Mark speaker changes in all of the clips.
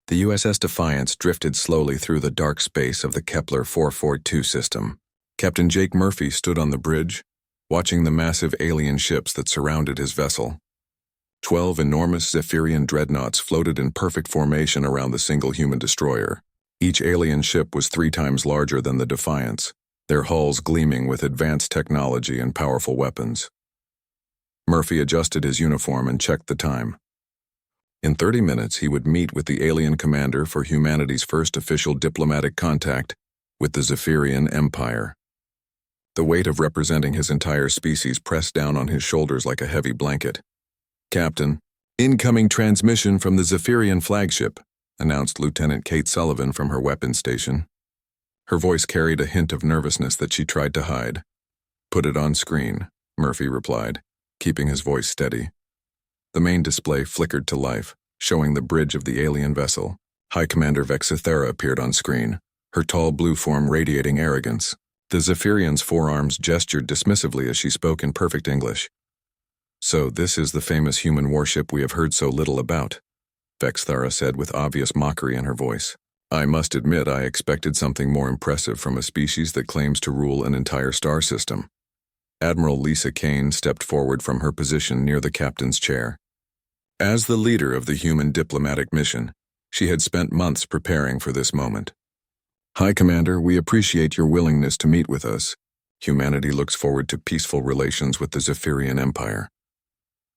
Speaker 1: The USS Defiance drifted slowly through the dark space of the Kepler 442 system. Captain Jake Murphy stood on the bridge, watching the massive alien ships that surrounded his vessel. 12 enormous Zephyrian dreadnoughts floated in perfect formation around the single human destroyer. Each alien ship was 3 times larger than the Defiance, their hulls gleaming with advanced technology and powerful weapons. Murphy adjusted his uniform and checked the time. In 30 minutes, he would meet with the alien commander for humanity's first official diplomatic contact with the Zephyrian Empire. The weight of representing his entire species pressed down on his shoulders like a heavy blanket. "Captain, incoming transmission from the Zephyrian flagship," announced Lieutenant Kate Sullivan from her weapons station. Her voice carried a hint of nervousness that she tried to hide. "Put it on screen," Murphy replied, keeping his voice steady. The main display flickered to life, showing the bridge of the alien vessel. High Commander Vexithera appeared on screen, her tall blue form radiating arrogance. The Zephyrian's forearms gestured dismissively as she spoke in perfect English. "So this is the famous human warship we have heard so little about," Vexithera said with obvious mockery in her voice. "I must admit I expected something more impressive from a species that claims to rule an entire star system." Admiral Lisa Kane stepped forward from her position near the captain's chair. As the leader of the human diplomatic mission, she had spent months preparing for this moment. "High Commander, we appreciate your willingness to meet with us. Humanity looks forward to peaceful relations with the Zephyrian Empire."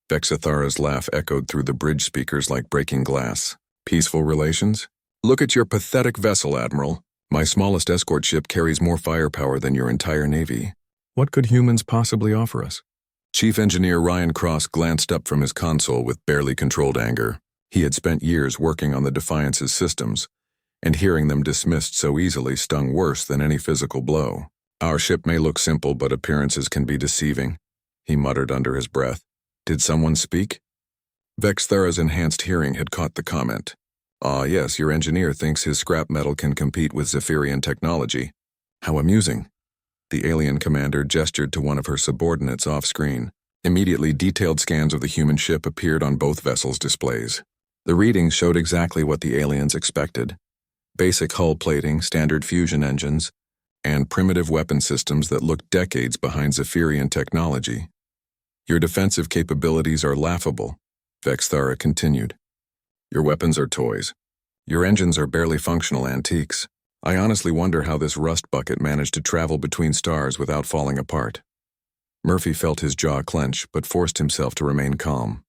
Speaker 1: Vexithara's laugh echoed through the bridge speakers like breaking glass. "Peaceful relations? Look at your pathetic vessel, Admiral. My smallest escort ship carries more firepower than your entire navy. What could humans possibly offer us?" Chief Engineer Ryan Cross glanced up from his console with barely controlled anger. He had spent years working on the Defiance's systems, and hearing them dismissed so easily stung worse than any physical blow. "Our ship may look simple, but appearances can be deceiving," he muttered under his breath. "Did someone speak?" Vexithera's enhanced hearing had caught the comment. "Ah, yes, your engineer thinks his scrap metal can compete with Zephyrian technology. How amusing." The alien commander gestured to one of her subordinates off-screen. Immediately, detailed scans of the human ship appeared on both vessels' displays. The readings showed exactly what the aliens expected: basic hull plating, standard fusion engines, and primitive weapon systems that looked decades behind Zephyrian technology. "Your defensive capabilities are laughable," Vexithera continued. "Your weapons are toys. Your engines are barely functional antiques. I honestly wonder how this rust bucket managed to travel between stars without falling apart." Murphy felt his jaw clench, but forced himself to remain calm.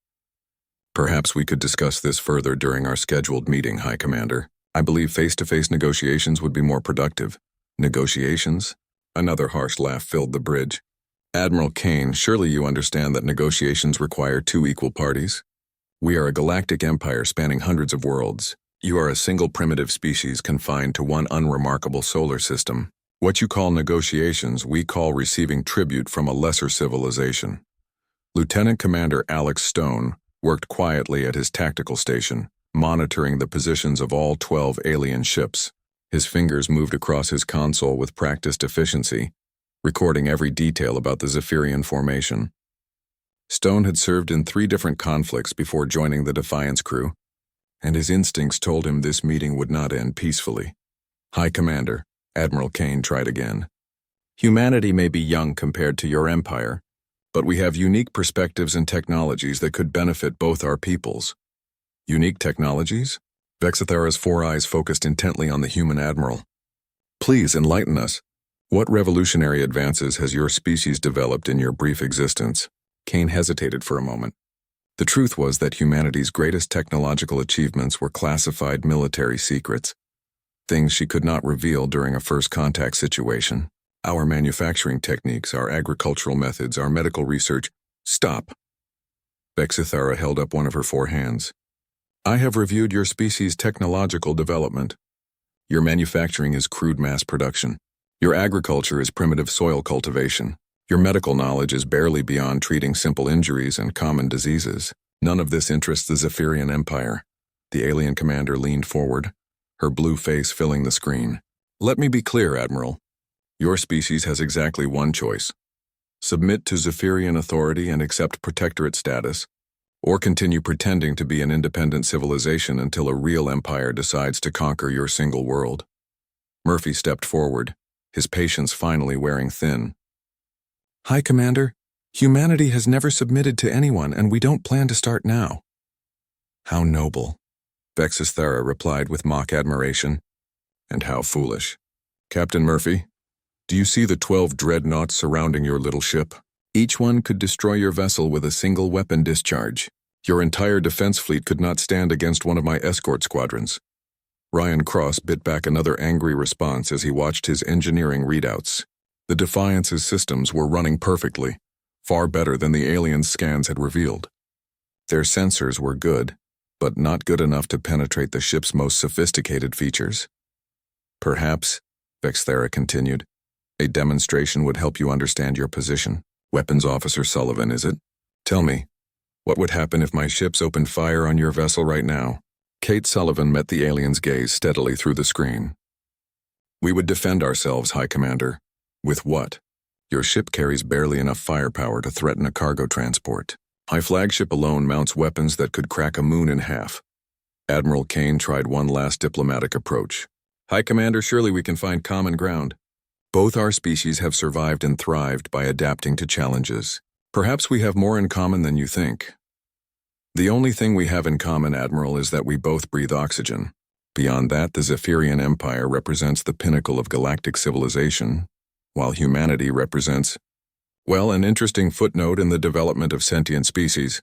Speaker 1: "Perhaps we could discuss this further during our scheduled meeting, High Commander. I believe face-to-face negotiations would be more productive." "Negotiations?" Another harsh laugh filled the bridge. "Admiral Kane, surely you understand that negotiations require 2 equal parties? We are a galactic empire spanning hundreds of worlds. You are a single primitive species confined to one unremarkable solar system. What you call negotiations, we call receiving tribute from a lesser civilization." Lieutenant Commander Alex Stone worked quietly at his tactical station, monitoring the positions of all 12 alien ships. His fingers moved across his console with practiced efficiency, recording every detail about the Zephyrian formation. Stone had served in 3 different conflicts before joining the Defiance crew, and his instincts told him this meeting would not end peacefully. "High Commander," Admiral Kane tried again. "Humanity may be young compared to your empire, but we have unique perspectives and technologies that could benefit both our peoples." "Unique technologies?" Vexithera's 4 eyes focused intently on the human admiral. "Please enlighten us. What revolutionary advances has your species developed in your brief existence?" Kane hesitated for a moment. The truth was that humanity's greatest technological achievements were classified military secrets, things she could not reveal during a first contact situation. "Our manufacturing techniques, our agricultural methods, our medical research—" "Stop!" Vexithera held up one of her 4 hands. "I have reviewed your species' technological development. Your manufacturing is crude mass production. Your agriculture is primitive soil cultivation. Your medical knowledge is barely beyond treating simple injuries and common diseases. None of this interests the Zephyrian Empire." The alien commander leaned forward, her blue face filling the screen. "Let me be clear, Admiral. Your species has exactly one choice: submit to Zephyrian authority and accept protectorate status, or continue pretending to be an independent civilization until a real empire decides to conquer your single world. Murphy stepped forward, his patience finally wearing thin. High Commander, humanity has never submitted to anyone, and we don't plan to start now. How noble, Vexisthera replied with mock admiration. And how foolish. Captain Murphy, do you see the 12 dreadnoughts surrounding your little ship? Each one could destroy your vessel with a single weapon discharge. Your entire defense fleet could not stand against one of my escort squadrons. Ryan Cross bit back another angry response as he watched his engineering readouts. The Defiance's systems were running perfectly, far better than the aliens' scans had revealed. Their sensors were good, but not good enough to penetrate the ship's most sophisticated features. Perhaps, Vexthera continued, a demonstration would help you understand your position. Weapons Officer Sullivan, is it? Tell me, what would happen if my ships opened fire on your vessel right now? Kate Sullivan met the alien's gaze steadily through the screen. We would defend ourselves, High Commander. With what? Your ship carries barely enough firepower to threaten a cargo transport. My flagship alone mounts weapons that could crack a moon in half. Admiral Kane tried one last diplomatic approach. High Commander, surely we can find common ground. Both our species have survived and thrived by adapting to challenges. Perhaps we have more in common than you think. The only thing we have in common, Admiral, is that we both breathe oxygen. Beyond that, the Zephyrian Empire represents the pinnacle of galactic civilization, while humanity represents, well, an interesting footnote in the development of sentient species.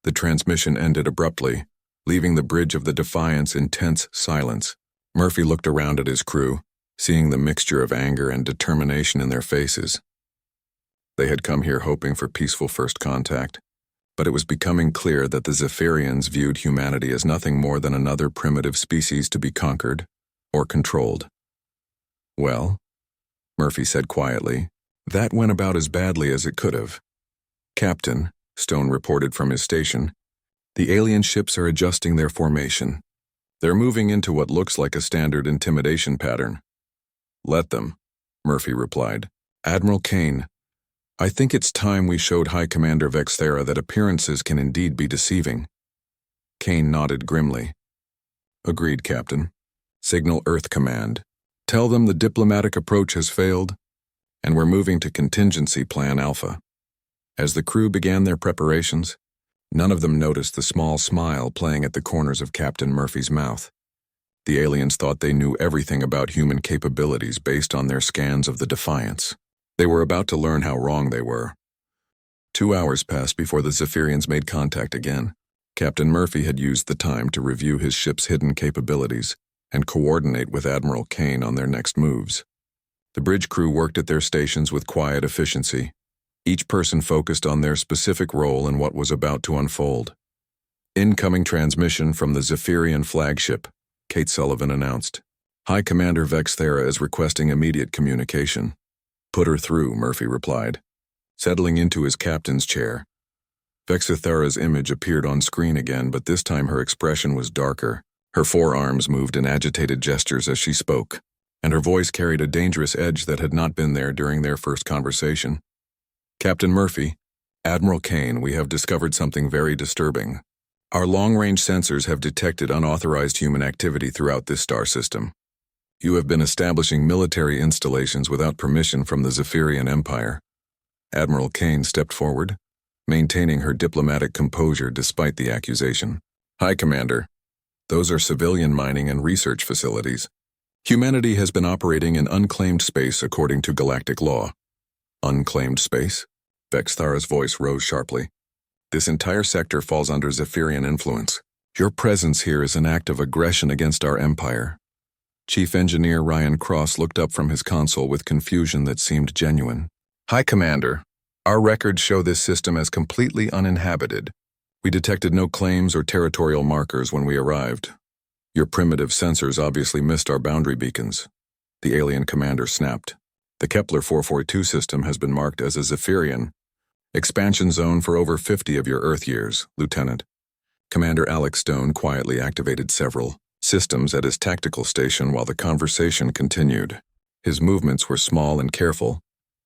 Speaker 1: The transmission ended abruptly, leaving the bridge of the Defiance in tense silence. Murphy looked around at his crew, seeing the mixture of anger and determination in their faces. They had come here hoping for peaceful first contact, but it was becoming clear that the Zephyrians viewed humanity as nothing more than another primitive species to be conquered or controlled. Well, Murphy said quietly, that went about as badly as it could have. Captain, Stone reported from his station, the alien ships are adjusting their formation. They're moving into what looks like a standard intimidation pattern. Let them, Murphy replied. Admiral Kane, I think it's time we showed High Commander Vexthera that appearances can indeed be deceiving. Kane nodded grimly. Agreed, Captain. Signal Earth Command. Tell them the diplomatic approach has failed, and we're moving to Contingency Plan Alpha. As the crew began their preparations, none of them noticed the small smile playing at the corners of Captain Murphy's mouth. The aliens thought they knew everything about human capabilities based on their scans of the Defiance. They were about to learn how wrong they were. 2 hours passed before the Zephyrians made contact again. Captain Murphy had used the time to review his ship's hidden capabilities and coordinate with Admiral Kane on their next moves. The bridge crew worked at their stations with quiet efficiency, each person focused on their specific role in what was about to unfold. Incoming transmission from the Zephyrian flagship, Kate Sullivan announced. High Commander Vexthera is requesting immediate communication. Put her through, Murphy replied, settling into his captain's chair. Vexithera's image appeared on screen again, but this time her expression was darker. Her forearms moved in agitated gestures as she spoke, and her voice carried a dangerous edge that had not been there during their first conversation. Captain Murphy, Admiral Kane, we have discovered something very disturbing. Our long-range sensors have detected unauthorized human activity throughout this star system. You have been establishing military installations without permission from the Zephyrian Empire. Admiral Kane stepped forward, maintaining her diplomatic composure despite the accusation. High Commander, those are civilian mining and research facilities. Humanity has been operating in unclaimed space according to galactic law. Unclaimed space? Vexthara's voice rose sharply. This entire sector falls under Zephyrian influence. Your presence here is an act of aggression against our empire. Chief Engineer Ryan Cross looked up from his console with confusion that seemed genuine. High Commander, our records show this system as completely uninhabited. We detected no claims or territorial markers when we arrived. Your primitive sensors obviously missed our boundary beacons. The alien commander snapped. The Kepler 442 system has been marked as a Zephyrian expansion zone for over 50 of your Earth years, Lieutenant. Commander Alex Stone quietly activated several systems at his tactical station while the conversation continued. His movements were small and careful,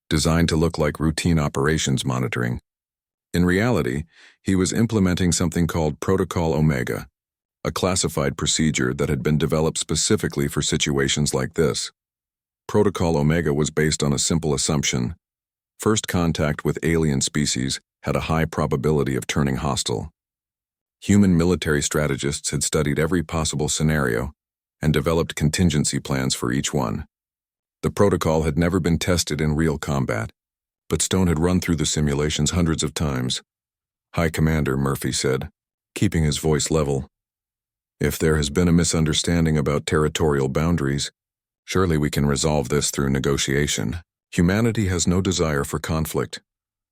Speaker 1: designed to look like routine operations monitoring. In reality, he was implementing something called Protocol Omega, a classified procedure that had been developed specifically for situations like this. Protocol Omega was based on a simple assumption. First contact with alien species had a high probability of turning hostile. Human military strategists had studied every possible scenario and developed contingency plans for each one. The protocol had never been tested in real combat, but Stone had run through the simulations hundreds of times. "High Commander," Murphy said, keeping his voice level. "If there has been a misunderstanding about territorial boundaries, surely we can resolve this through negotiation. Humanity has no desire for conflict.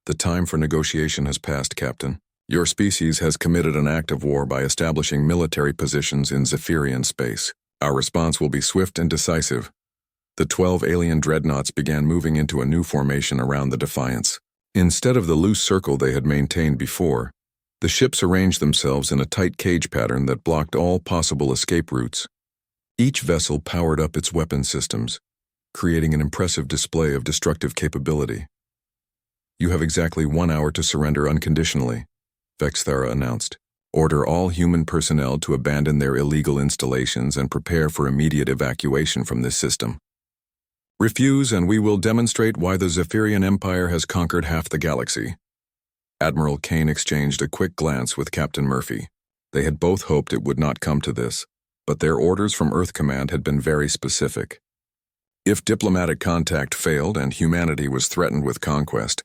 Speaker 1: The time for negotiation has passed, Captain. Your species has committed an act of war by establishing military positions in Zephyrian space. Our response will be swift and decisive." The 12 alien dreadnoughts began moving into a new formation around the Defiance. Instead of the loose circle they had maintained before, the ships arranged themselves in a tight cage pattern that blocked all possible escape routes. Each vessel powered up its weapon systems, creating an impressive display of destructive capability. "You have exactly 1 hour to surrender unconditionally," Vexthara announced. "Order all human personnel to abandon their illegal installations and prepare for immediate evacuation from this system. Refuse and we will demonstrate why the Zephyrian Empire has conquered half the galaxy." Admiral Kane exchanged a quick glance with Captain Murphy. They had both hoped it would not come to this, but their orders from Earth Command had been very specific. If diplomatic contact failed and humanity was threatened with conquest,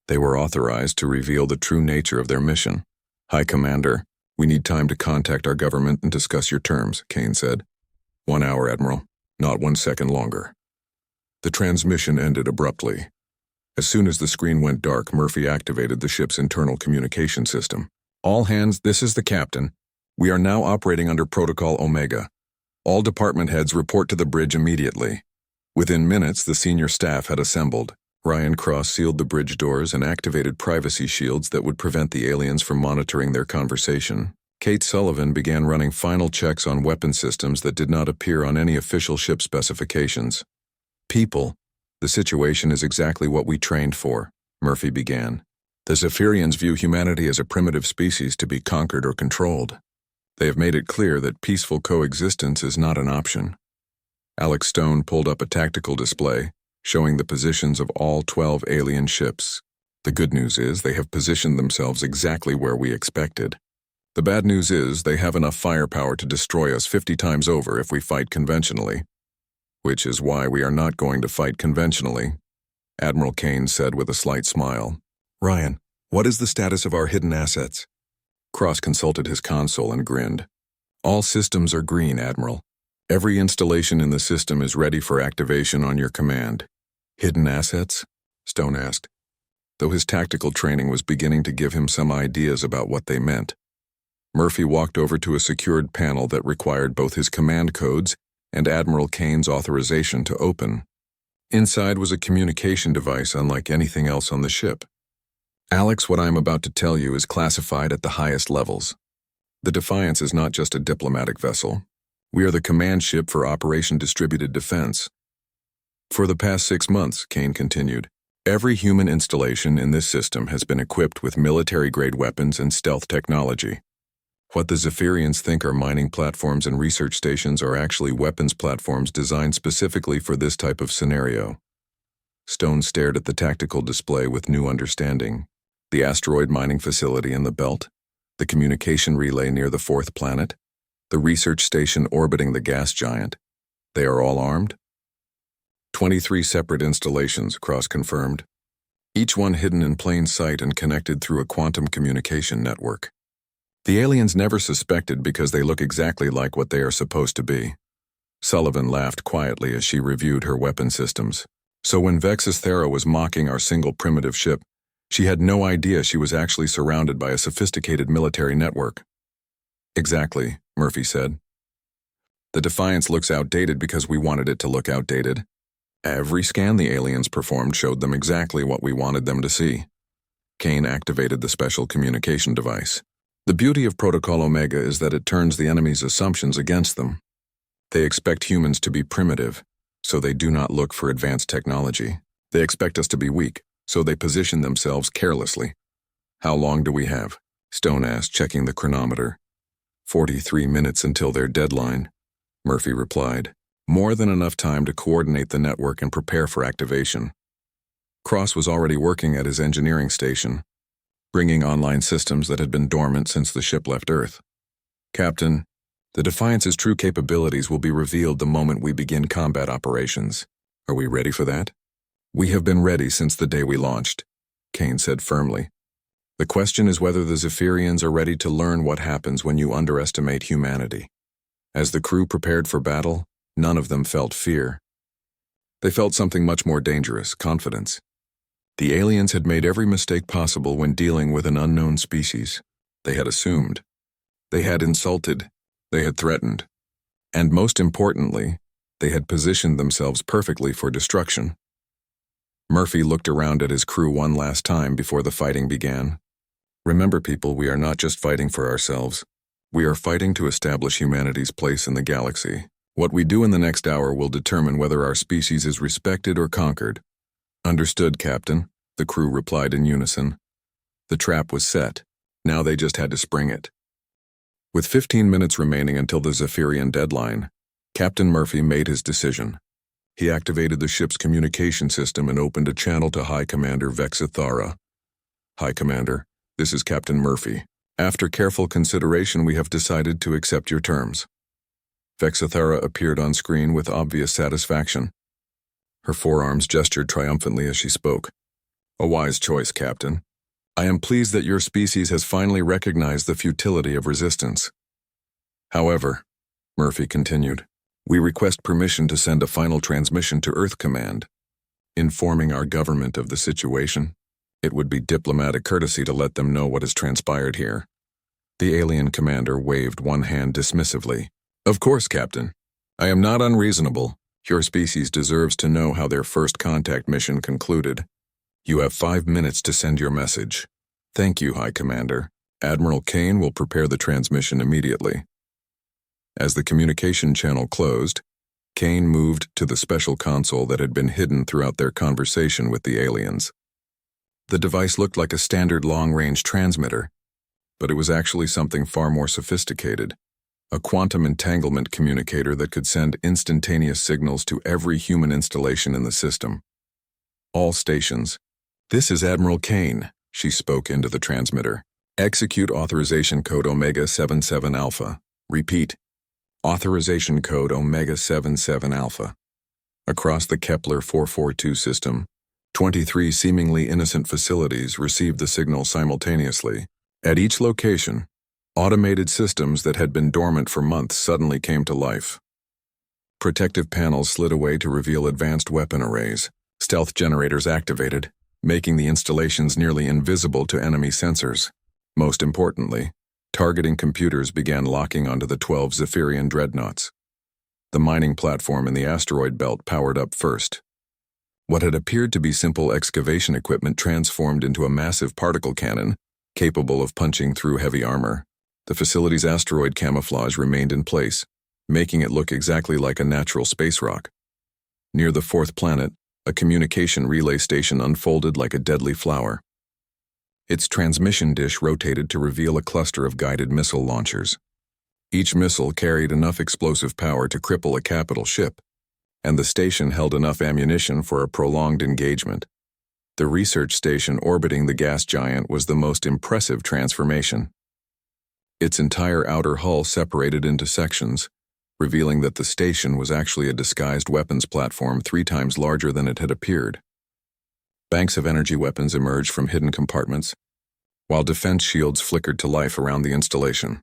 Speaker 1: they were authorized to reveal the true nature of their mission. "High Commander, we need time to contact our government and discuss your terms," Kane said. 1 hour, Admiral, not 1 second longer." The transmission ended abruptly. As soon as the screen went dark, Murphy activated the ship's internal communication system. "All hands, this is the captain. We are now operating under Protocol Omega. All department heads report to the bridge immediately." Within minutes, the senior staff had assembled. Ryan Cross sealed the bridge doors and activated privacy shields that would prevent the aliens from monitoring their conversation. Kate Sullivan began running final checks on weapon systems that did not appear on any official ship specifications. "People, the situation is exactly what we trained for," Murphy began. "The Zephyrians view humanity as a primitive species to be conquered or controlled. They have made it clear that peaceful coexistence is not an option." Alex Stone pulled up a tactical display, showing the positions of all 12 alien ships. "The good news is they have positioned themselves exactly where we expected. The bad news is they have enough firepower to destroy us 50 times over if we fight conventionally. Which is why we are not going to fight conventionally," Admiral Kane said with a slight smile. "Ryan, what is the status of our hidden assets?" Cross consulted his console and grinned. "All systems are green, Admiral. Every installation in the system is ready for activation on your command." "Hidden assets?" Stone asked, though his tactical training was beginning to give him some ideas about what they meant. Murphy walked over to a secured panel that required both his command codes and Admiral Kane's authorization to open. Inside was a communication device unlike anything else on the ship. "Alex, what I am about to tell you is classified at the highest levels. The Defiance is not just a diplomatic vessel. We are the command ship for Operation Distributed Defense. For the past 6 months," Kane continued, "every human installation in this system has been equipped with military-grade weapons and stealth technology. What the Zephyrians think are mining platforms and research stations are actually weapons platforms designed specifically for this type of scenario." Stone stared at the tactical display with new understanding. The asteroid mining facility in the belt, the communication relay near the 4th planet, the research station orbiting the gas giant. They are all armed? 23 separate installations, Cross confirmed. Each one hidden in plain sight and connected through a quantum communication network. The aliens never suspected because they look exactly like what they are supposed to be. Sullivan laughed quietly as she reviewed her weapon systems. So when Vexthara was mocking our single primitive ship, she had no idea she was actually surrounded by a sophisticated military network. "Exactly," Murphy said. "The Defiance looks outdated because we wanted it to look outdated. Every scan the aliens performed showed them exactly what we wanted them to see." Kane activated the special communication device. "The beauty of Protocol Omega is that it turns the enemy's assumptions against them. They expect humans to be primitive, so they do not look for advanced technology. They expect us to be weak, so they position themselves carelessly. How long do we have? Stone asked, checking the chronometer. 43 minutes until their deadline, Murphy replied. More than enough time to coordinate the network and prepare for activation. Cross was already working at his engineering station, bringing online systems that had been dormant since the ship left Earth. Captain, the Defiance's true capabilities will be revealed the moment we begin combat operations. Are we ready for that? We have been ready since the day we launched, Kane said firmly. The question is whether the Zephyrians are ready to learn what happens when you underestimate humanity. As the crew prepared for battle, none of them felt fear. They felt something much more dangerous, confidence. The aliens had made every mistake possible when dealing with an unknown species. They had assumed. They had insulted. They had threatened. And most importantly, they had positioned themselves perfectly for destruction. Murphy looked around at his crew one last time before the fighting began. Remember, people, we are not just fighting for ourselves. We are fighting to establish humanity's place in the galaxy. What we do in the next hour will determine whether our species is respected or conquered. Understood, Captain, the crew replied in unison. The trap was set. Now they just had to spring it. With 15 minutes remaining until the Zephyrian deadline, Captain Murphy made his decision. He activated the ship's communication system and opened a channel to High Commander Vexithara. High Commander, this is Captain Murphy. After careful consideration, we have decided to accept your terms. Vexithara appeared on screen with obvious satisfaction. Her forearms gestured triumphantly as she spoke. A wise choice, Captain. I am pleased that your species has finally recognized the futility of resistance. However, Murphy continued, we request permission to send a final transmission to Earth Command, informing our government of the situation. It would be diplomatic courtesy to let them know what has transpired here. The alien commander waved one hand dismissively. Of course, Captain. I am not unreasonable. Your species deserves to know how their first contact mission concluded. You have 5 minutes to send your message. Thank you, High Commander. Admiral Kane will prepare the transmission immediately. As the communication channel closed, Kane moved to the special console that had been hidden throughout their conversation with the aliens. The device looked like a standard long-range transmitter, but it was actually something far more sophisticated. A quantum entanglement communicator that could send instantaneous signals to every human installation in the system. All stations. This is Admiral Kane, she spoke into the transmitter. Execute authorization code Omega 77 Alpha. Repeat. Authorization code Omega 77 Alpha. Across the Kepler 442 system, 23 seemingly innocent facilities received the signal simultaneously. At each location, automated systems that had been dormant for months suddenly came to life. Protective panels slid away to reveal advanced weapon arrays. Stealth generators activated, making the installations nearly invisible to enemy sensors. Most importantly, targeting computers began locking onto the 12 Zephyrian dreadnoughts. The mining platform in the asteroid belt powered up first. What had appeared to be simple excavation equipment transformed into a massive particle cannon, capable of punching through heavy armor. The facility's asteroid camouflage remained in place, making it look exactly like a natural space rock. Near the fourth planet, a communication relay station unfolded like a deadly flower. Its transmission dish rotated to reveal a cluster of guided missile launchers. Each missile carried enough explosive power to cripple a capital ship, and the station held enough ammunition for a prolonged engagement. The research station orbiting the gas giant was the most impressive transformation. Its entire outer hull separated into sections, revealing that the station was actually a disguised weapons platform 3 times larger than it had appeared. Banks of energy weapons emerged from hidden compartments, while defense shields flickered to life around the installation.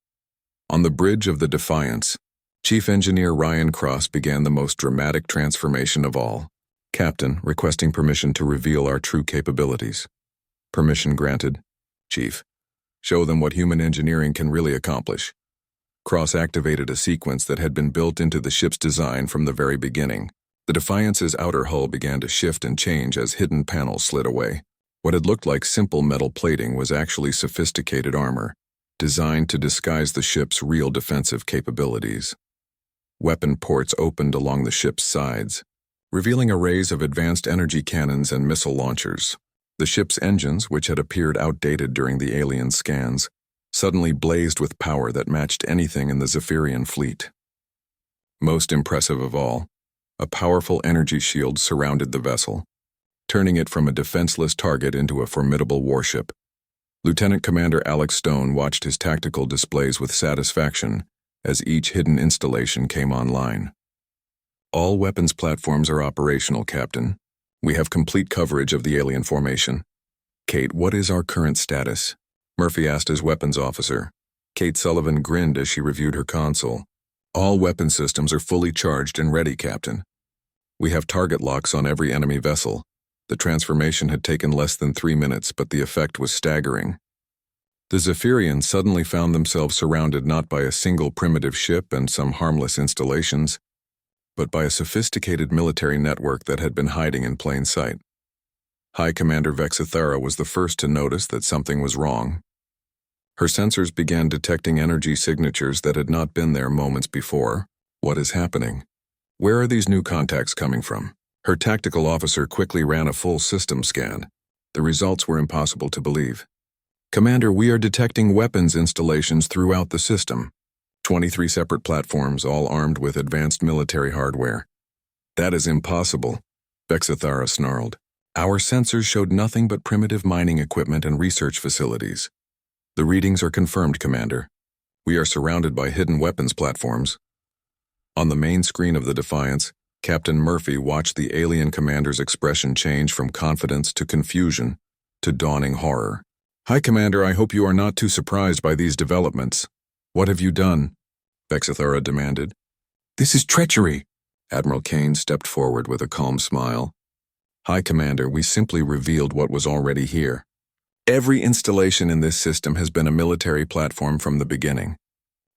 Speaker 1: On the bridge of the Defiance, Chief Engineer Ryan Cross began the most dramatic transformation of all. Captain, requesting permission to reveal our true capabilities. Permission granted. Chief. Show them what human engineering can really accomplish. Cross activated a sequence that had been built into the ship's design from the very beginning. The Defiance's outer hull began to shift and change as hidden panels slid away. What had looked like simple metal plating was actually sophisticated armor, designed to disguise the ship's real defensive capabilities. Weapon ports opened along the ship's sides, revealing arrays of advanced energy cannons and missile launchers. The ship's engines, which had appeared outdated during the alien scans, suddenly blazed with power that matched anything in the Zephyrian fleet. Most impressive of all, a powerful energy shield surrounded the vessel, turning it from a defenseless target into a formidable warship. Lieutenant Commander Alex Stone watched his tactical displays with satisfaction as each hidden installation came online. All weapons platforms are operational, Captain. We have complete coverage of the alien formation. Kate, what is our current status? Murphy asked his weapons officer. Kate Sullivan grinned as she reviewed her console. All weapon systems are fully charged and ready, Captain. We have target locks on every enemy vessel. The transformation had taken less than 3 minutes, but the effect was staggering. The Zephyrians suddenly found themselves surrounded not by a single primitive ship and some harmless installations, but by a sophisticated military network that had been hiding in plain sight. High Commander Vexithara was the first to notice that something was wrong. Her sensors began detecting energy signatures that had not been there moments before. What is happening? Where are these new contacts coming from? Her tactical officer quickly ran a full system scan. The results were impossible to believe. Commander, we are detecting weapons installations throughout the system. 23 separate platforms, all armed with advanced military hardware. That is impossible, Vexithara snarled. Our sensors showed nothing but primitive mining equipment and research facilities. The readings are confirmed, Commander. We are surrounded by hidden weapons platforms. On the main screen of the Defiance, Captain Murphy watched the alien commander's expression change from confidence to confusion to dawning horror. Hi, Commander, I hope you are not too surprised by these developments. What have you done? Vexithara demanded. This is treachery. Admiral Kane stepped forward with a calm smile. Hi, Commander, we simply revealed what was already here. Every installation in this system has been a military platform from the beginning.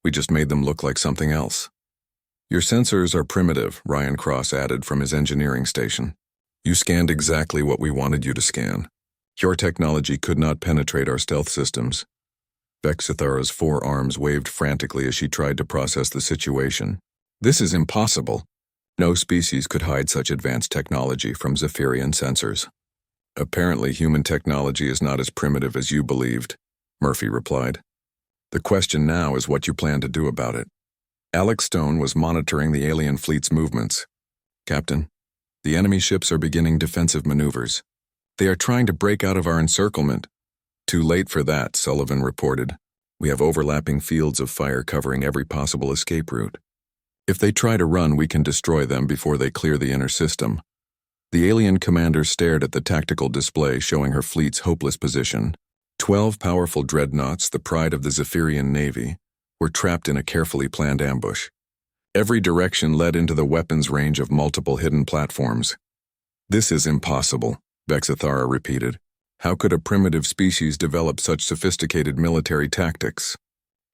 Speaker 1: We just made them look like something else. Your sensors are primitive, Ryan Cross added from his engineering station. You scanned exactly what we wanted you to scan. Your technology could not penetrate our stealth systems. Vexithara's forearms waved frantically as she tried to process the situation. This is impossible. No species could hide such advanced technology from Zephyrian sensors. Apparently, human technology is not as primitive as you believed, Murphy replied. The question now is what you plan to do about it. Alex Stone was monitoring the alien fleet's movements. Captain, the enemy ships are beginning defensive maneuvers. They are trying to break out of our encirclement. Too late for that, Sullivan reported. We have overlapping fields of fire covering every possible escape route. If they try to run, we can destroy them before they clear the inner system. The alien commander stared at the tactical display showing her fleet's hopeless position. 12 powerful dreadnoughts, the pride of the Zephyrian Navy, were trapped in a carefully planned ambush. Every direction led into the weapons range of multiple hidden platforms. This is impossible, Vexithara repeated. How could a primitive species develop such sophisticated military tactics?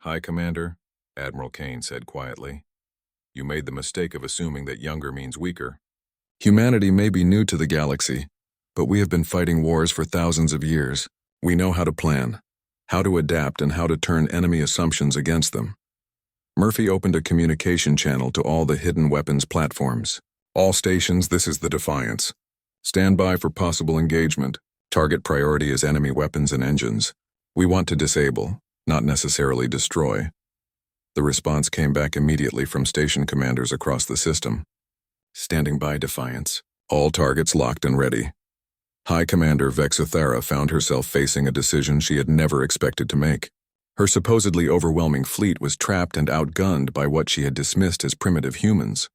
Speaker 1: High Commander, Admiral Kane said quietly. You made the mistake of assuming that younger means weaker. Humanity may be new to the galaxy, but we have been fighting wars for thousands of years. We know how to plan, how to adapt, and how to turn enemy assumptions against them. Murphy opened a communication channel to all the hidden weapons platforms. All stations, this is the Defiance. Stand by for possible engagement. Target priority is enemy weapons and engines. We want to disable, not necessarily destroy. The response came back immediately from station commanders across the system. Standing by, Defiance. All targets locked and ready. High Commander Vexithara found herself facing a decision she had never expected to make. Her supposedly overwhelming fleet was trapped and outgunned by what she had dismissed as primitive humans.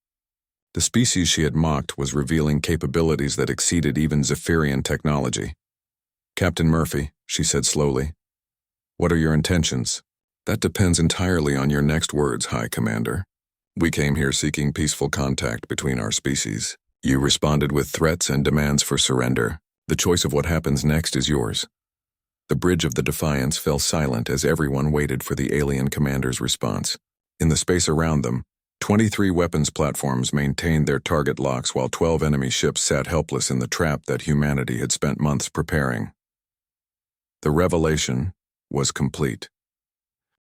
Speaker 1: The species she had mocked was revealing capabilities that exceeded even Zephyrian technology. Captain Murphy, she said slowly, what are your intentions? That depends entirely on your next words, High Commander. We came here seeking peaceful contact between our species. You responded with threats and demands for surrender. The choice of what happens next is yours. The bridge of the Defiance fell silent as everyone waited for the alien commander's response. In the space around them, 23 weapons platforms maintained their target locks while 12 enemy ships sat helpless in the trap that humanity had spent months preparing. The revelation was complete.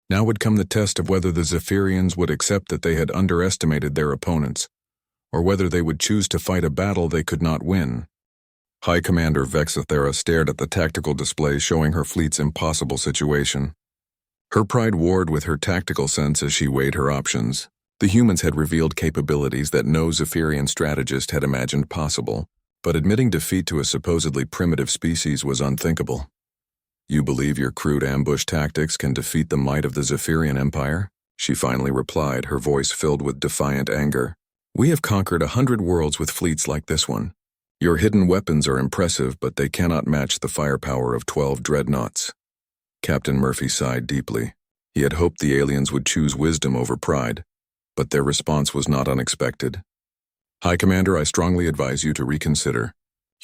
Speaker 1: Now would come the test of whether the Zephyrians would accept that they had underestimated their opponents, or whether they would choose to fight a battle they could not win. High Commander Vexathera stared at the tactical display showing her fleet's impossible situation. Her pride warred with her tactical sense as she weighed her options. The humans had revealed capabilities that no Zephyrian strategist had imagined possible, but admitting defeat to a supposedly primitive species was unthinkable. "You believe your crude ambush tactics can defeat the might of the Zephyrian Empire?" she finally replied, her voice filled with defiant anger. "We have conquered 100 worlds with fleets like this one. Your hidden weapons are impressive, but they cannot match the firepower of 12 dreadnoughts." Captain Murphy sighed deeply. He had hoped the aliens would choose wisdom over pride, but their response was not unexpected. "High Commander, I strongly advise you to reconsider.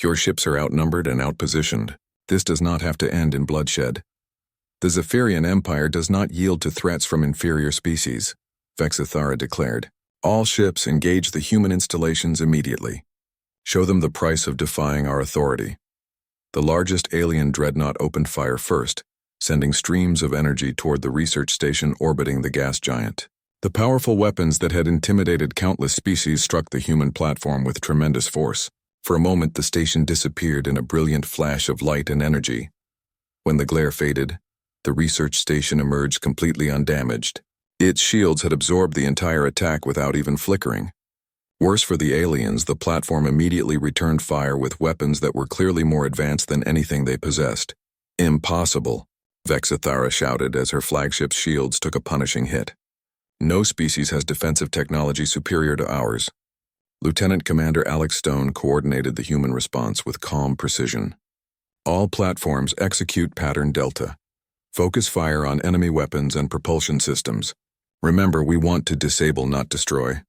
Speaker 1: Your ships are outnumbered and outpositioned. This does not have to end in bloodshed. The Zephyrian Empire does not yield to threats from inferior species," Vexathara declared. "All ships engage the human installations immediately. Show them the price of defying our authority." The largest alien dreadnought opened fire first, sending streams of energy toward the research station orbiting the gas giant. The powerful weapons that had intimidated countless species struck the human platform with tremendous force. For a moment, the station disappeared in a brilliant flash of light and energy. When the glare faded, the research station emerged completely undamaged. Its shields had absorbed the entire attack without even flickering. Worse for the aliens, the platform immediately returned fire with weapons that were clearly more advanced than anything they possessed. "Impossible," Vexathara shouted as her flagship's shields took a punishing hit. "No species has defensive technology superior to ours." Lieutenant Commander Alex Stone coordinated the human response with calm precision. "All platforms execute Pattern Delta. Focus fire on enemy weapons and propulsion systems. Remember, we want to disable, not destroy."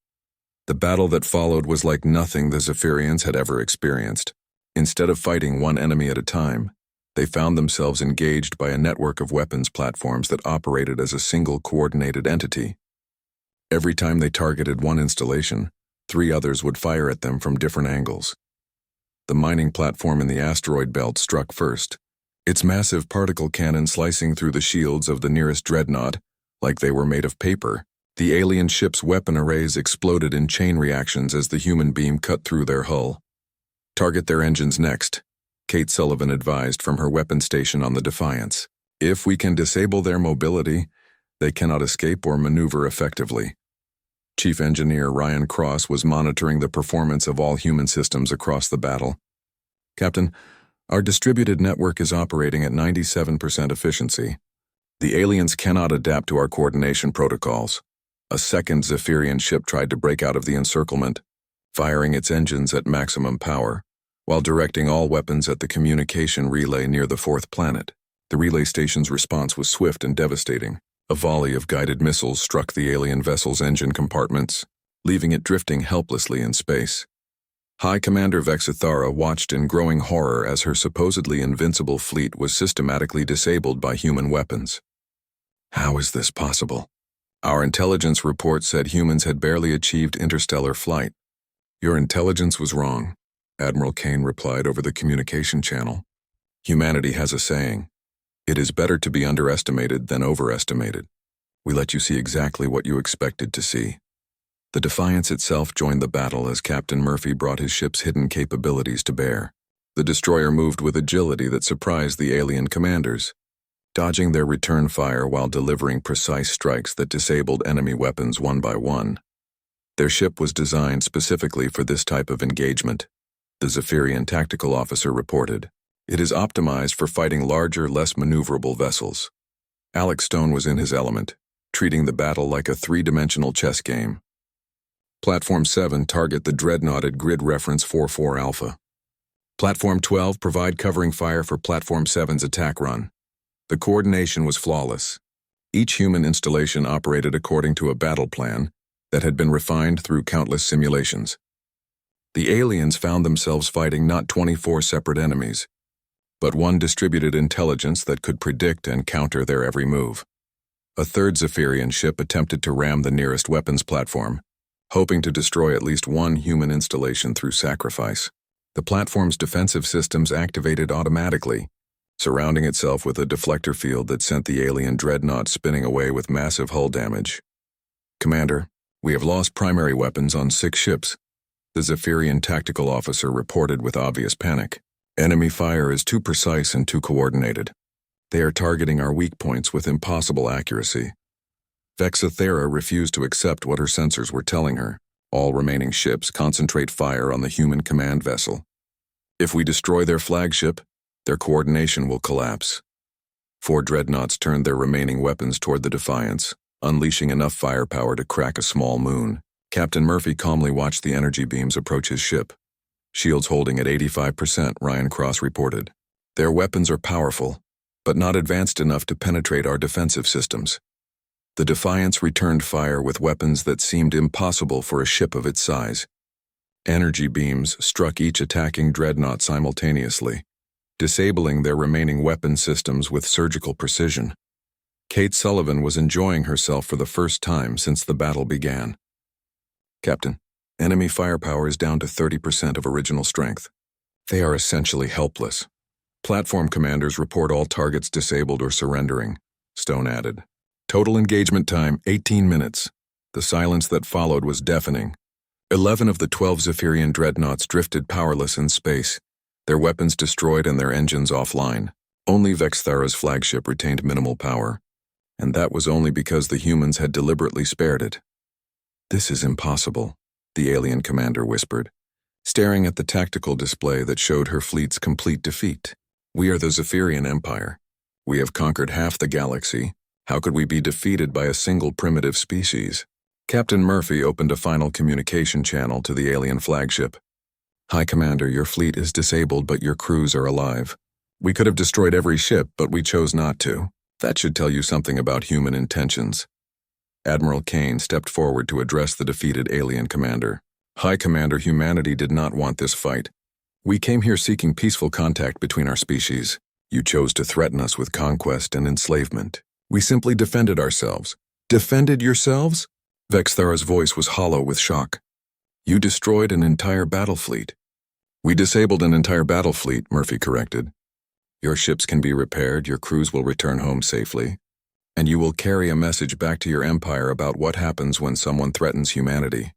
Speaker 1: The battle that followed was like nothing the Zephyrians had ever experienced. Instead of fighting one enemy at a time, they found themselves engaged by a network of weapons platforms that operated as a single coordinated entity. Every time they targeted one installation, 3 others would fire at them from different angles. The mining platform in the asteroid belt struck first, its massive particle cannon slicing through the shields of the nearest dreadnought like they were made of paper. The alien ship's weapon arrays exploded in chain reactions as the human beam cut through their hull. "Target their engines next," Kate Sullivan advised from her weapon station on the Defiance. "If we can disable their mobility, they cannot escape or maneuver effectively." Chief Engineer Ryan Cross was monitoring the performance of all human systems across the battle. "Captain, our distributed network is operating at 97% efficiency. The aliens cannot adapt to our coordination protocols." A second Zephyrian ship tried to break out of the encirclement, firing its engines at maximum power, while directing all weapons at the communication relay near the 4th planet. The relay station's response was swift and devastating. A volley of guided missiles struck the alien vessel's engine compartments, leaving it drifting helplessly in space. High Commander Vexathara watched in growing horror as her supposedly invincible fleet was systematically disabled by human weapons. "How is this possible? Our intelligence report said humans had barely achieved interstellar flight." "Your intelligence was wrong," Admiral Kane replied over the communication channel. "Humanity has a saying. It is better to be underestimated than overestimated. We let you see exactly what you expected to see." The Defiance itself joined the battle as Captain Murphy brought his ship's hidden capabilities to bear. The destroyer moved with agility that surprised the alien commanders, dodging their return fire while delivering precise strikes that disabled enemy weapons one by one. Their ship was designed specifically for this type of engagement, the Zephyrian tactical officer reported. "It is optimized for fighting larger, less maneuverable vessels." Alex Stone was in his element, treating the battle like a 3-dimensional chess game. Platform 7 target the dreadnought at grid reference 44 Alpha. Platform 12 provide covering fire for Platform 7's attack run. The coordination was flawless. Each human installation operated according to a battle plan that had been refined through countless simulations. The aliens found themselves fighting not 24 separate enemies, but one distributed intelligence that could predict and counter their every move. A third Zephyrian ship attempted to ram the nearest weapons platform, hoping to destroy at least one human installation through sacrifice. The platform's defensive systems activated automatically, surrounding itself with a deflector field that sent the alien dreadnought spinning away with massive hull damage. "Commander, we have lost primary weapons on 6 ships," the Zephyrian tactical officer reported with obvious panic. Enemy fire is too precise and too coordinated. They are targeting our weak points with impossible accuracy. Vexithera refused to accept what her sensors were telling her. All remaining ships concentrate fire on the human command vessel. If we destroy their flagship, their coordination will collapse. 4 dreadnoughts turned their remaining weapons toward the Defiance, unleashing enough firepower to crack a small moon. Captain Murphy calmly watched the energy beams approach his ship. Shields holding at 85%, Ryan Cross reported. Their weapons are powerful, but not advanced enough to penetrate our defensive systems. The Defiance returned fire with weapons that seemed impossible for a ship of its size. Energy beams struck each attacking dreadnought simultaneously, disabling their remaining weapon systems with surgical precision. Kate Sullivan was enjoying herself for the first time since the battle began. Captain, enemy firepower is down to 30% of original strength. They are essentially helpless. Platform commanders report all targets disabled or surrendering, Stone added. Total engagement time, 18 minutes. The silence that followed was deafening. 11 of the 12 Zephyrian dreadnoughts drifted powerless in space, their weapons destroyed and their engines offline. Only Vexthara's flagship retained minimal power, and that was only because the humans had deliberately spared it. This is impossible, the alien commander whispered, staring at the tactical display that showed her fleet's complete defeat. We are the Zephyrian Empire. We have conquered half the galaxy. How could we be defeated by a single primitive species? Captain Murphy opened a final communication channel to the alien flagship. High Commander, your fleet is disabled, but your crews are alive. We could have destroyed every ship, but we chose not to. That should tell you something about human intentions. Admiral Kane stepped forward to address the defeated alien commander. High Commander, humanity did not want this fight. We came here seeking peaceful contact between our species. You chose to threaten us with conquest and enslavement. We simply defended ourselves. Defended yourselves? Vexthara's voice was hollow with shock. You destroyed an entire battle fleet. We disabled an entire battle fleet, Murphy corrected. Your ships can be repaired, your crews will return home safely, and you will carry a message back to your empire about what happens when someone threatens humanity.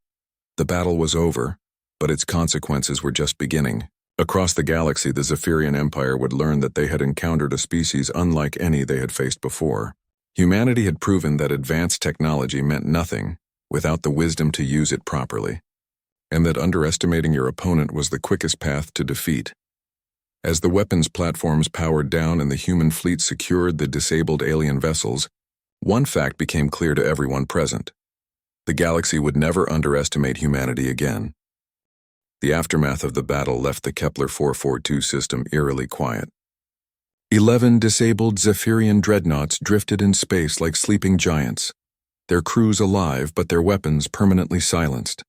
Speaker 1: The battle was over, but its consequences were just beginning. Across the galaxy, the Zephyrian Empire would learn that they had encountered a species unlike any they had faced before. Humanity had proven that advanced technology meant nothing without the wisdom to use it properly, and that underestimating your opponent was the quickest path to defeat. As the weapons platforms powered down and the human fleet secured the disabled alien vessels, one fact became clear to everyone present. The galaxy would never underestimate humanity again. The aftermath of the battle left the Kepler 442 system eerily quiet. 11 disabled Zephyrian dreadnoughts drifted in space like sleeping giants, their crews alive but their weapons permanently silenced.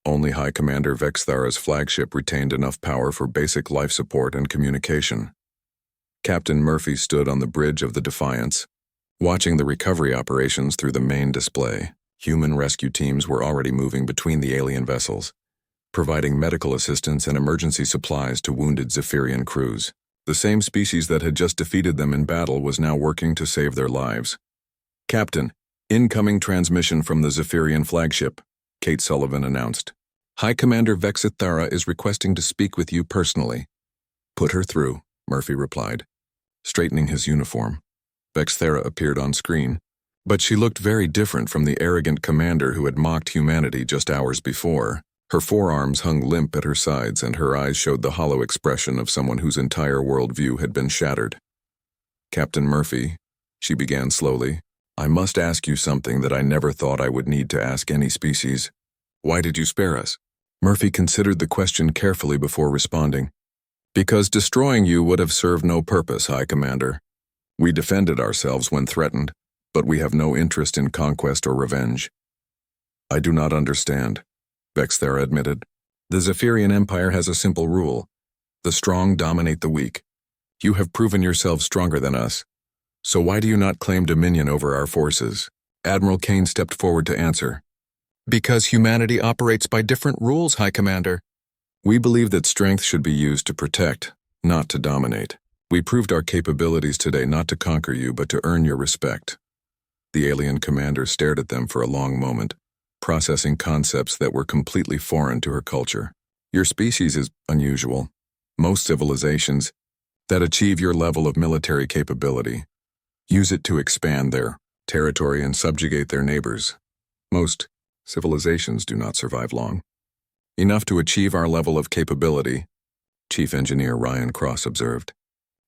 Speaker 1: Only High Commander Vexthara's flagship retained enough power for basic life support and communication. Captain Murphy stood on the bridge of the Defiance, watching the recovery operations through the main display. Human rescue teams were already moving between the alien vessels, providing medical assistance and emergency supplies to wounded Zephyrian crews. The same species that had just defeated them in battle was now working to save their lives. Captain, incoming transmission from the Zephyrian flagship, Kate Sullivan announced. High Commander Vexithara is requesting to speak with you personally. Put her through, Murphy replied, straightening his uniform. Vexithara appeared on screen, but she looked very different from the arrogant commander who had mocked humanity just hours before. Her forearms hung limp at her sides and her eyes showed the hollow expression of someone whose entire worldview had been shattered. Captain Murphy, she began slowly, I must ask you something that I never thought I would need to ask any species. Why did you spare us? Murphy considered the question carefully before responding. Because destroying you would have served no purpose, High Commander. We defended ourselves when threatened, but we have no interest in conquest or revenge. I do not understand, Vexthara admitted. The Zephyrian Empire has a simple rule. The strong dominate the weak. You have proven yourselves stronger than us. So why do you not claim dominion over our forces? Admiral Kane stepped forward to answer. Because humanity operates by different rules, High Commander. We believe that strength should be used to protect, not to dominate. We proved our capabilities today not to conquer you, but to earn your respect. The alien commander stared at them for a long moment, processing concepts that were completely foreign to her culture. Your species is unusual. Most civilizations that achieve your level of military capability use it to expand their territory and subjugate their neighbors. Most civilizations do not survive long. Enough to achieve our level of capability, Chief Engineer Ryan Cross observed.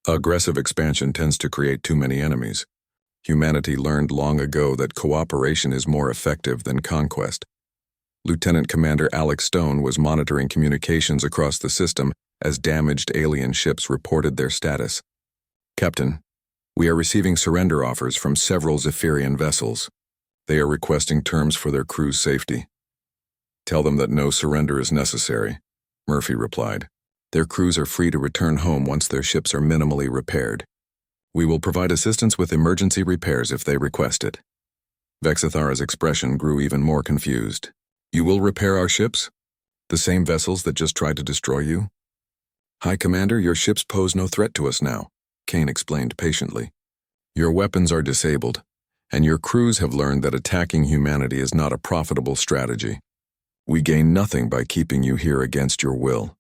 Speaker 1: Aggressive expansion tends to create too many enemies. Humanity learned long ago that cooperation is more effective than conquest. Lieutenant Commander Alex Stone was monitoring communications across the system as damaged alien ships reported their status. Captain, we are receiving surrender offers from several Zephyrian vessels. They are requesting terms for their crew's safety. Tell them that no surrender is necessary, Murphy replied. Their crews are free to return home once their ships are minimally repaired. We will provide assistance with emergency repairs if they request it. Vexithara's expression grew even more confused. You will repair our ships? The same vessels that just tried to destroy you? High Commander, your ships pose no threat to us now, Kane explained patiently. Your weapons are disabled, and your crews have learned that attacking humanity is not a profitable strategy. We gain nothing by keeping you here against your will.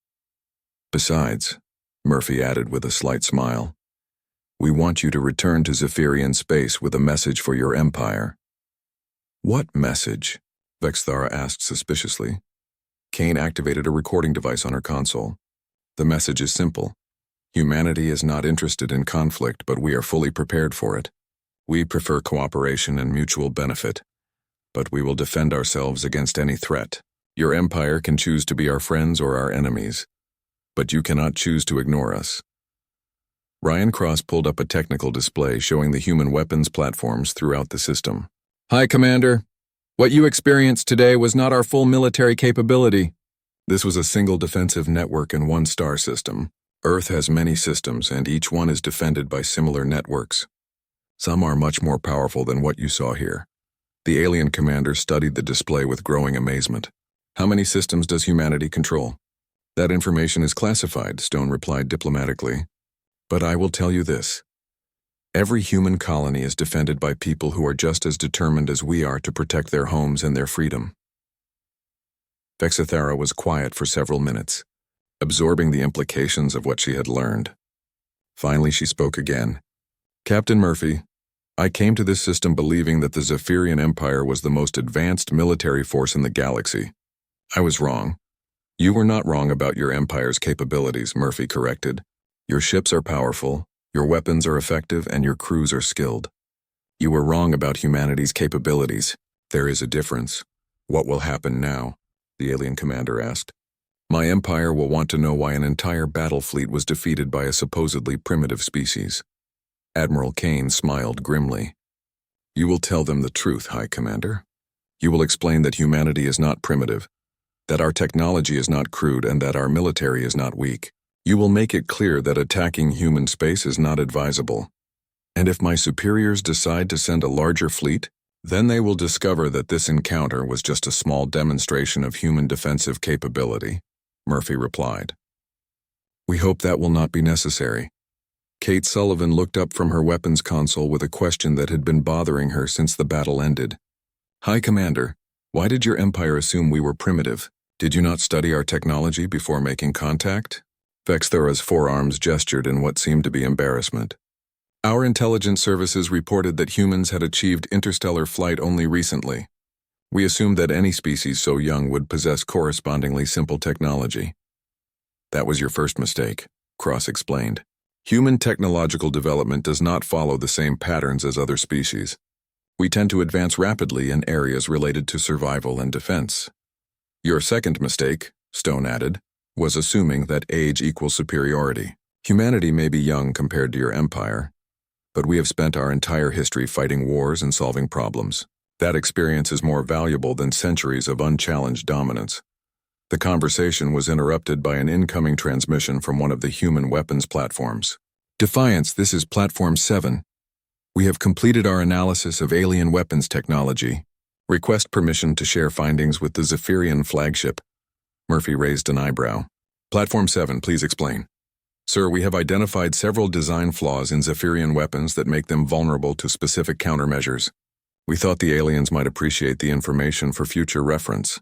Speaker 1: Besides, Murphy added with a slight smile, we want you to return to Zephyrian space with a message for your empire. What message? Vexthara asked suspiciously. Kane activated a recording device on her console. The message is simple. Humanity is not interested in conflict, but we are fully prepared for it. We prefer cooperation and mutual benefit, but we will defend ourselves against any threat. Your empire can choose to be our friends or our enemies, but you cannot choose to ignore us. Ryan Cross pulled up a technical display showing the human weapons platforms throughout the system. High Commander, what you experienced today was not our full military capability. This was a single defensive network and one star system. Earth has many systems, and each one is defended by similar networks. Some are much more powerful than what you saw here. The alien commander studied the display with growing amazement. How many systems does humanity control? That information is classified, Stone replied diplomatically. But I will tell you this. Every human colony is defended by people who are just as determined as we are to protect their homes and their freedom. Vexithara was quiet for several minutes, absorbing the implications of what she had learned. Finally, she spoke again. Captain Murphy, I came to this system believing that the Zephyrian Empire was the most advanced military force in the galaxy. I was wrong. You were not wrong about your empire's capabilities, Murphy corrected. Your ships are powerful, your weapons are effective, and your crews are skilled. You were wrong about humanity's capabilities. There is a difference. What will happen now? The alien commander asked. My empire will want to know why an entire battle fleet was defeated by a supposedly primitive species. Admiral Kane smiled grimly. You will tell them the truth, High Commander. You will explain that humanity is not primitive, that our technology is not crude, and that our military is not weak. You will make it clear that attacking human space is not advisable. And if my superiors decide to send a larger fleet, then they will discover that this encounter was just a small demonstration of human defensive capability, Murphy replied. We hope that will not be necessary. Kate Sullivan looked up from her weapons console with a question that had been bothering her since the battle ended. High Commander, why did your empire assume we were primitive? Did you not study our technology before making contact? Vexthara's forearms gestured in what seemed to be embarrassment. Our intelligence services reported that humans had achieved interstellar flight only recently. We assumed that any species so young would possess correspondingly simple technology. That was your first mistake, Cross explained. Human technological development does not follow the same patterns as other species. We tend to advance rapidly in areas related to survival and defense. Your second mistake, Stone added, was assuming that age equals superiority. Humanity may be young compared to your empire, but we have spent our entire history fighting wars and solving problems. That experience is more valuable than centuries of unchallenged dominance. The conversation was interrupted by an incoming transmission from one of the human weapons platforms. Defiance, this is Platform 7. We have completed our analysis of alien weapons technology. Request permission to share findings with the Zephyrian flagship. Murphy raised an eyebrow. Platform 7, please explain. Sir, we have identified several design flaws in Zephyrian weapons that make them vulnerable to specific countermeasures. We thought the aliens might appreciate the information for future reference.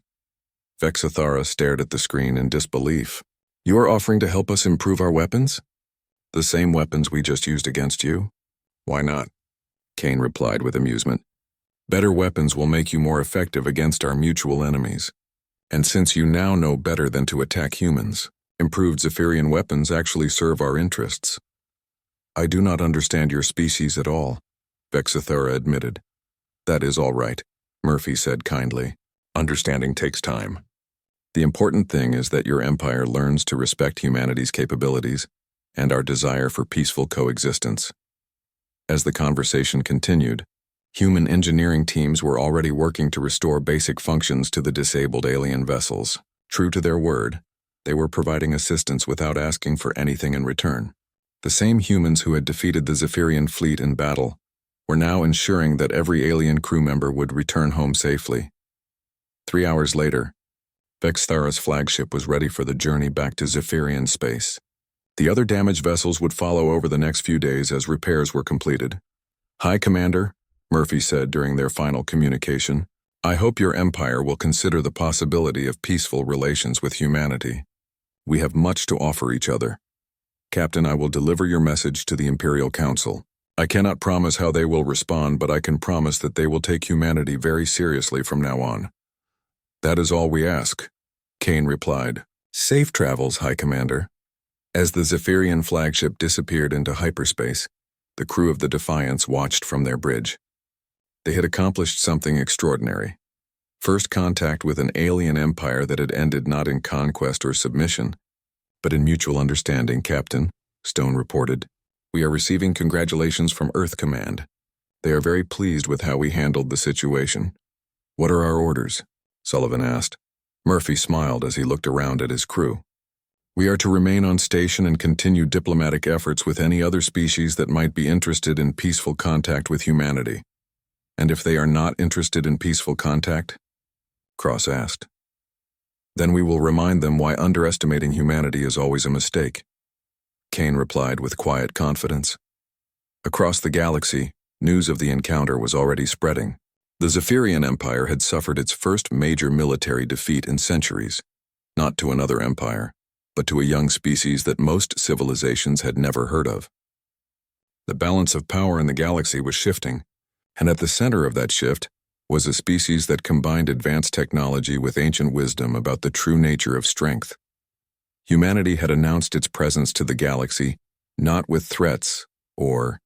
Speaker 1: Vexithara stared at the screen in disbelief. You are offering to help us improve our weapons? The same weapons we just used against you? Why not? Kane replied with amusement. Better weapons will make you more effective against our mutual enemies. And since you now know better than to attack humans, improved Zephyrian weapons actually serve our interests. I do not understand your species at all, Vexithura admitted. That is all right, Murphy said kindly. Understanding takes time. The important thing is that your empire learns to respect humanity's capabilities and our desire for peaceful coexistence. As the conversation continued, human engineering teams were already working to restore basic functions to the disabled alien vessels. True to their word, they were providing assistance without asking for anything in return. The same humans who had defeated the Zephyrian fleet in battle were now ensuring that every alien crew member would return home safely. 3 hours later, Vexthara's flagship was ready for the journey back to Zephyrian space. The other damaged vessels would follow over the next few days as repairs were completed. Hi, Commander, Murphy said during their final communication. I hope your empire will consider the possibility of peaceful relations with humanity. We have much to offer each other. Captain, I will deliver your message to the Imperial Council. I cannot promise how they will respond, but I can promise that they will take humanity very seriously from now on. That is all we ask, Kane replied. Safe travels, High Commander. As the Zephyrian flagship disappeared into hyperspace, the crew of the Defiance watched from their bridge. They had accomplished something extraordinary. First contact with an alien empire that had ended not in conquest or submission, but in mutual understanding, Captain, Stone reported. We are receiving congratulations from Earth Command. They are very pleased with how we handled the situation. What are our orders? Sullivan asked. Murphy smiled as he looked around at his crew. We are to remain on station and continue diplomatic efforts with any other species that might be interested in peaceful contact with humanity. And if they are not interested in peaceful contact? Cross asked. Then we will remind them why underestimating humanity is always a mistake. Kane replied with quiet confidence. Across the galaxy, news of the encounter was already spreading. The Zephyrian Empire had suffered its first major military defeat in centuries, not to another empire, but to a young species that most civilizations had never heard of. The balance of power in the galaxy was shifting, and at the center of that shift was a species that combined advanced technology with ancient wisdom about the true nature of strength. Humanity had announced its presence to the galaxy, not with threats or